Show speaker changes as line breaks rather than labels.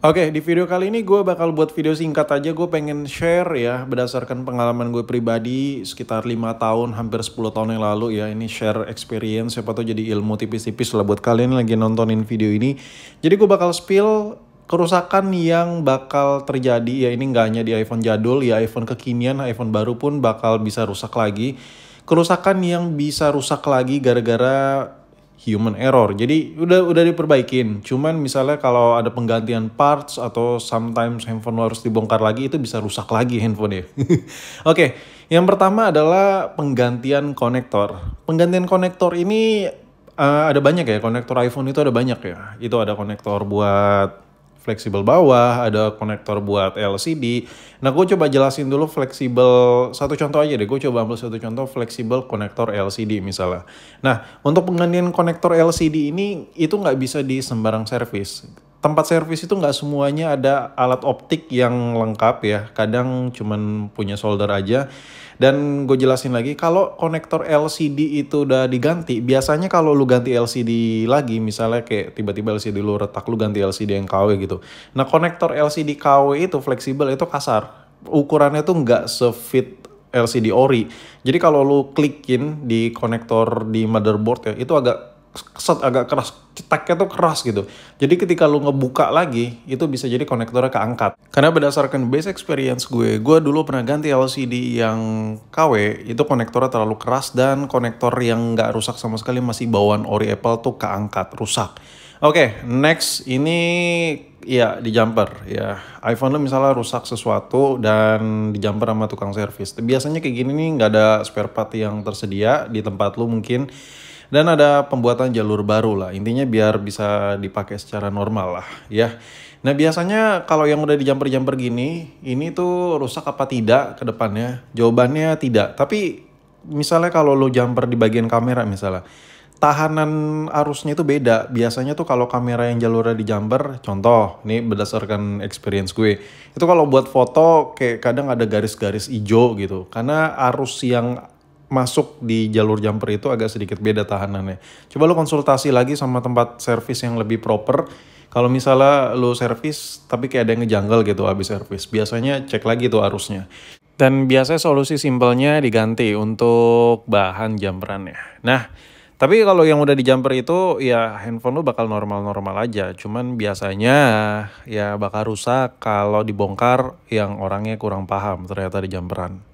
Oke, di video kali ini gue bakal buat video singkat aja. Gue pengen share ya, berdasarkan pengalaman gue pribadi sekitar 5 tahun, hampir 10 tahun yang lalu ya. Ini share experience, siapa tuh jadi ilmu tipis-tipis lah buat kalian yang lagi nontonin video ini. Jadi gue bakal spill kerusakan yang bakal terjadi ya. Ini nggak hanya di iPhone jadul ya, iPhone kekinian, iPhone baru pun bakal bisa rusak lagi. Kerusakan yang bisa rusak lagi gara-gara human error. Jadi udah diperbaikin. Cuman misalnya kalau ada penggantian parts atau sometimes handphone lo harus dibongkar lagi, itu bisa rusak lagi handphone ya. Oke, yang pertama adalah penggantian konektor. Penggantian konektor ini ada banyak ya. Konektor iPhone itu ada banyak ya. Itu ada konektor buat fleksibel bawah, ada konektor buat LCD. Nah, gue coba jelasin dulu fleksibel, satu contoh aja deh. Gue coba ambil satu contoh fleksibel konektor LCD misalnya. Nah, untuk penggantian konektor LCD ini, itu nggak bisa di sembarang servis. Tempat servis itu nggak semuanya ada alat optik yang lengkap ya. Kadang cuman punya solder aja. Dan gue jelasin lagi, kalau konektor LCD itu udah diganti, biasanya kalau lu ganti LCD lagi, misalnya kayak tiba-tiba LCD lu retak, lu ganti LCD yang KW gitu. Nah, konektor LCD KW itu fleksibel, itu kasar. Ukurannya tuh nggak se-fit LCD ori. Jadi kalau lu klikin di konektor di motherboard ya, itu agak keras, cetaknya tuh keras gitu. Jadi ketika lu ngebuka lagi, itu bisa jadi konektornya keangkat. Karena berdasarkan base experience gue dulu pernah ganti LCD yang KW, itu konektornya terlalu keras dan konektor yang nggak rusak sama sekali, masih bawaan ori Apple tuh keangkat, rusak. Oke, next ini ya di jumper ya. iPhone lu misalnya rusak sesuatu dan di jumper sama tukang servis. Biasanya kayak gini nih, nggak ada spare part yang tersedia di tempat lu mungkin. Dan ada pembuatan jalur baru lah. Intinya biar bisa dipakai secara normal lah ya. Nah, biasanya kalau yang udah di jumper-jumper gini, ini tuh rusak apa tidak ke depannya? Jawabannya tidak. Tapi misalnya kalau lo jumper di bagian kamera misalnya, tahanan arusnya itu beda. Biasanya tuh kalau kamera yang jalurnya di jumper, contoh, nih berdasarkan experience gue, itu kalau buat foto kayak kadang ada garis-garis hijau gitu. Karena arus yang masuk di jalur jumper itu agak sedikit beda tahanannya. Coba lo konsultasi lagi sama tempat servis yang lebih proper. Kalau misalnya lo servis tapi kayak ada yang ngejanggal gitu habis servis, biasanya cek lagi tuh arusnya. Dan biasanya solusi simpelnya diganti untuk bahan jumperannya. Nah, tapi kalau yang udah di jumper itu ya handphone lo bakal normal-normal aja. Cuman biasanya ya bakal rusak kalau dibongkar yang orangnya kurang paham ternyata di jumperan.